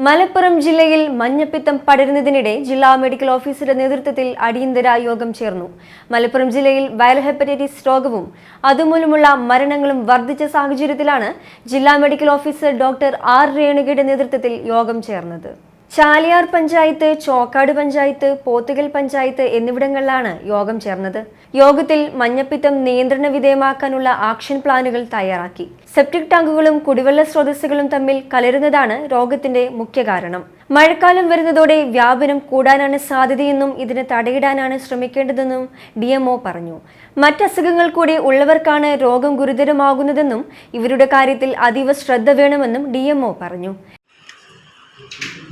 മലപ്പുറം ജില്ലയിൽ മഞ്ഞപ്പിത്തം പടരുന്നതിനിടെ ജില്ലാ മെഡിക്കൽ ഓഫീസറുടെ നേതൃത്വത്തിൽ അടിയന്തര യോഗം ചേർന്നു. മലപ്പുറം ജില്ലയിൽ വൈറൽ ഹെപ്പറ്റൈറ്റിസ് രോഗവും അതുമൂലമുള്ള മരണങ്ങളും വർദ്ധിച്ച സാഹചര്യത്തിലാണ് ജില്ലാ മെഡിക്കൽ ഓഫീസർ ഡോക്ടർ ആർ രേണുകയുടെ നേതൃത്വത്തിൽ യോഗം ചേർന്നത്. ചാലിയാർ പഞ്ചായത്ത്, ചോക്കാട് പഞ്ചായത്ത്, പോത്തുകൽ പഞ്ചായത്ത് എന്നിവിടങ്ങളിലാണ് യോഗം ചേർന്നത്. യോഗത്തിൽ മഞ്ഞപ്പിത്തം നിയന്ത്രണ വിധേയമാക്കാനുള്ള ആക്ഷൻ പ്ലാനുകൾ തയ്യാറാക്കി. സെപ്റ്റിക് ടാങ്കുകളും കുടിവെള്ള സ്രോതസ്സുകളും തമ്മിൽ കലരുന്നതാണ് രോഗത്തിന്റെ മുഖ്യ കാരണം. മഴക്കാലം വരുന്നതോടെ വ്യാപനം കൂടാനാണ് സാധ്യതയെന്നും ഇതിന് തടയിടാനാണ് ശ്രമിക്കേണ്ടതെന്നും DMO പറഞ്ഞു. മറ്റസുഖങ്ങൾ കൂടി ഉള്ളവർക്കാണ് രോഗം ഗുരുതരമാകുന്നതെന്നും ഇവരുടെ കാര്യത്തിൽ അതീവ ശ്രദ്ധ വേണമെന്നും DMO പറഞ്ഞു.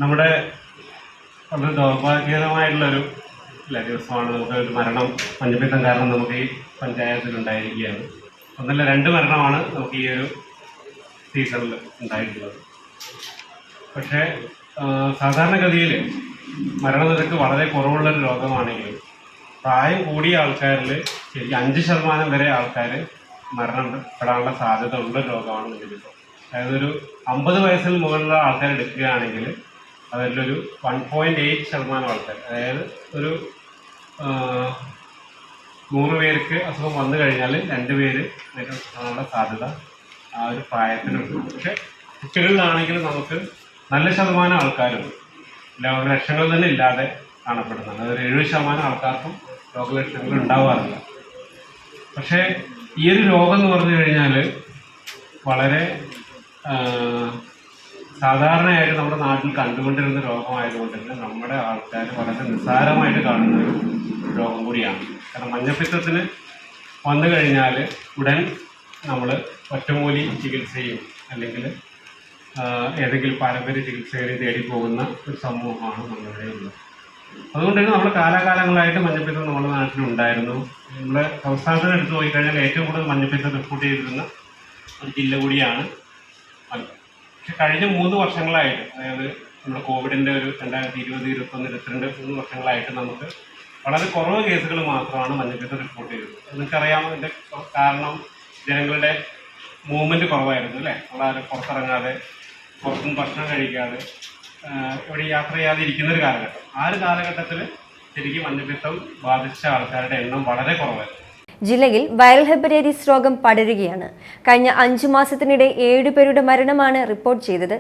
നമ്മുടെ വളരെ ദൗർഭാഗ്യകരമായിട്ടുള്ളൊരു ദിവസമാണ്. നമുക്ക് ഒരു മരണം മഞ്ഞപ്പിത്തം കാരണം നമുക്ക് ഈ പഞ്ചായത്തിൽ ഉണ്ടായിരിക്കുകയാണ്. ഒന്നല്ല 2 മരണമാണ് നമുക്ക് ഈ ഒരു സീസണിൽ ഉണ്ടായിട്ടുള്ളത്. പക്ഷേ സാധാരണഗതിയിൽ മരണനിരക്ക് വളരെ കുറവുള്ളൊരു രോഗമാണെങ്കിലും പ്രായം കൂടിയ ആൾക്കാരിൽ ശരിക്കും 5% വരെ ആൾക്കാർ മരണപ്പെടാനുള്ള സാധ്യത ഉള്ള രോഗമാണ് മഞ്ഞപ്പിത്തം. അതായത് ഒരു 50 വയസ്സിന് മുകളിലുള്ള ആൾക്കാർ എടുക്കുകയാണെങ്കിൽ അതിലൊരു 1.8% ആൾക്കാർ, അതായത് ഒരു 100 പേർക്ക് അസുഖം വന്നു കഴിഞ്ഞാൽ 2 പേര് മരണപ്പെടാനുള്ള സാധ്യത ആ ഒരു പ്രായത്തിലുണ്ട്. പക്ഷേ കുട്ടികളിലാണെങ്കിൽ നമുക്ക് നല്ല ശതമാനം ആൾക്കാരും രോഗലക്ഷണങ്ങൾ തന്നെ ഇല്ലാതെ കാണപ്പെടുന്നുണ്ട്. അതൊരു 70% ആൾക്കാർക്കും രോഗലക്ഷണങ്ങൾ ഉണ്ടാവാറില്ല. പക്ഷേ ഈ ഒരു രോഗം എന്ന് പറഞ്ഞു കഴിഞ്ഞാൽ വളരെ സാധാരണയായിട്ട് നമ്മുടെ നാട്ടിൽ കണ്ടുകൊണ്ടിരുന്ന രോഗമായതുകൊണ്ട് തന്നെ നമ്മുടെ ആൾക്കാർ വളരെ നിസ്സാരമായിട്ട് കാണുന്ന ഒരു രോഗം കൂടിയാണ്. കാരണം മഞ്ഞപ്പിത്തത്തിന് വന്നു കഴിഞ്ഞാൽ ഉടൻ നമ്മൾ ഒറ്റമൂലി ചികിത്സയും അല്ലെങ്കിൽ ഏതെങ്കിലും പാരമ്പര്യ ചികിത്സകളെയും തേടി പോകുന്ന ഒരു സമൂഹമാണ് നമ്മളിവിടെ ഉള്ളത്. അതുകൊണ്ട് തന്നെ നമ്മൾ കാലാകാലങ്ങളായിട്ട് മഞ്ഞപ്പിത്തം നമ്മുടെ നാട്ടിലുണ്ടായിരുന്നു. നമ്മുടെ സംസ്ഥാനത്തിന് എടുത്തു പോയിക്കഴിഞ്ഞാൽ ഏറ്റവും കൂടുതൽ മഞ്ഞപ്പിത്തം റിപ്പോർട്ട് ചെയ്തിരുന്ന ഒരു ജില്ല കൂടിയാണ് മലപ്പുറം. പക്ഷെ കഴിഞ്ഞ 3 വർഷങ്ങളായിട്ട്, അതായത് നമ്മുടെ കോവിഡിൻ്റെ ഒരു 2020, 2021, 2022 3 വർഷങ്ങളായിട്ട് നമുക്ക് വളരെ കുറവ് കേസുകൾ മാത്രമാണ് മഞ്ഞപ്പിത്തം റിപ്പോർട്ട് ചെയ്തത്. നിങ്ങൾക്കറിയാമോ ഇതിൻ്റെ കാരണം? ജനങ്ങളുടെ മൂവ്മെൻറ്റ് കുറവായിരുന്നു അല്ലേ? നമ്മളാരും പുറത്തിറങ്ങാതെ, പുറത്തുനിന്ന് ഭക്ഷണം കഴിക്കാതെ, ഇവിടെ യാത്ര ചെയ്യാതെ ഇരിക്കുന്നൊരു കാലഘട്ടം. ആ ഒരു കാലഘട്ടത്തിൽ ശരിക്കും മഞ്ഞപ്പിത്തം ബാധിച്ച ആൾക്കാരുടെ എണ്ണം വളരെ കുറവായിരുന്നു. ജില്ലയിൽ വൈറൽ ഹെപ്പറ്റൈറ്റിസ് രോഗം പടരുകയാണ്. കഴിഞ്ഞ 5 മാസത്തിനിടെ 7 പേരുടെ മരണമാണ് റിപ്പോർട്ട് ചെയ്തത്.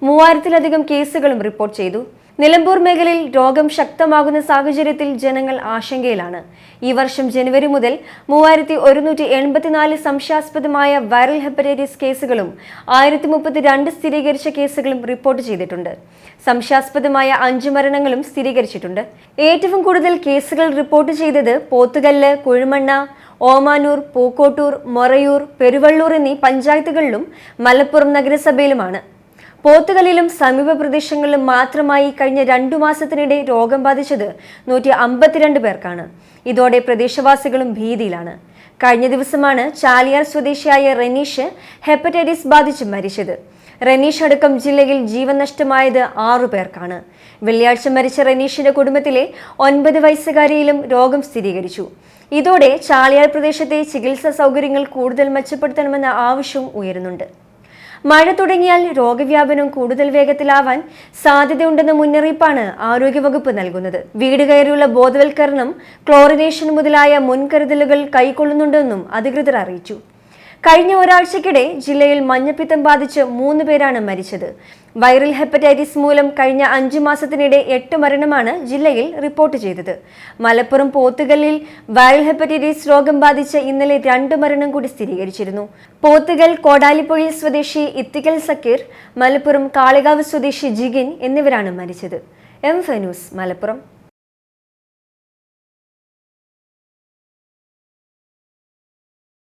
3000-ലധികം കേസുകളും റിപ്പോർട്ട് ചെയ്തു. നിലമ്പൂർ മേഖലയിൽ രോഗം ശക്തമാകുന്ന സാഹചര്യത്തിൽ ജനങ്ങൾ ആശങ്കയിലാണ്. ഈ വർഷം ജനുവരി മുതൽ 3184 സംശയാസ്പദമായ വൈറൽ ഹെപ്പറ്റൈറ്റിസ് കേസുകളും 1032 സ്ഥിരീകരിച്ച കേസുകളും റിപ്പോർട്ട് ചെയ്തിട്ടുണ്ട്. സംശയാസ്പദമായ 5 മരണങ്ങളും സ്ഥിരീകരിച്ചിട്ടുണ്ട്. ഏറ്റവും കൂടുതൽ കേസുകൾ റിപ്പോർട്ട് ചെയ്തത് പോത്തുകല്ല്, കുഴിമണ്ണ, ഓമാനൂർ, പൂക്കോട്ടൂർ, മൊറയൂർ, പെരുവള്ളൂർ എന്നീ പഞ്ചായത്തുകളിലും മലപ്പുറം നഗരസഭയിലുമാണ്. പോത്തുകല്ലിലും സമീപ പ്രദേശങ്ങളിലും മാത്രമായി കഴിഞ്ഞ 2 മാസത്തിനിടെ രോഗം ബാധിച്ചത് 152 പേർക്കാണ്. ഇതോടെ പ്രദേശവാസികളും ഭീതിയിലാണ്. കഴിഞ്ഞ ദിവസമാണ് ചാലിയാർ സ്വദേശിയായ റെനീഷ് ഹെപ്പറ്റൈറ്റിസ് ബാധിച്ച് മരിച്ചത്. റെനീഷ് അടക്കം ജില്ലയിൽ ജീവൻ നഷ്ടമായത് 6 പേർക്കാണ്. വെള്ളിയാഴ്ച മരിച്ച റെനീഷിന്റെ കുടുംബത്തിലെ 9 വയസ്സുകാരിയിലും രോഗം സ്ഥിരീകരിച്ചു. ഇതോടെ ചാലിയാർ പ്രദേശത്തെ ചികിത്സാ സൗകര്യങ്ങൾ കൂടുതൽ മെച്ചപ്പെടുത്തണമെന്ന ആവശ്യവും ഉയരുന്നുണ്ട്. മഴ തുടങ്ങിയാൽ രോഗവ്യാപനം കൂടുതൽ വേഗത്തിലാവാൻ സാധ്യതയുണ്ടെന്ന മുന്നറിയിപ്പാണ് ആരോഗ്യവകുപ്പ് നൽകുന്നത്. വീട് കയറിയുള്ള ബോധവൽക്കരണം, ക്ലോറിനേഷൻ മുതലായ മുൻകരുതലുകൾ കൈക്കൊള്ളുന്നുണ്ടെന്നും അധികൃതർ അറിയിച്ചു. കഴിഞ്ഞ ഒരാഴ്ചക്കിടെ ജില്ലയിൽ മഞ്ഞപ്പിത്തം ബാധിച്ച് 3 പേരാണ് മരിച്ചത്. വൈറൽ ഹെപ്പറ്റൈറ്റിസ് മൂലം കഴിഞ്ഞ 5 മാസത്തിനിടെ 8 മരണമാണ് ജില്ലയിൽ റിപ്പോർട്ട് ചെയ്തത്. മലപ്പുറം പോത്തുകല്ലിൽ വൈറൽ ഹെപ്പറ്റൈറ്റിസ് രോഗം ബാധിച്ച് ഇന്നലെ 2 മരണം കൂടി സ്ഥിരീകരിച്ചിരുന്നു. പോത്തുകൽ കോടാലിപ്പൊയിൽ സ്വദേശി ഇത്തിക്കൽ സക്കീർ, മലപ്പുറം കാളികാവ് സ്വദേശി ജിഗിൻ എന്നിവരാണ് മരിച്ചത്. M5 news, Malappuram.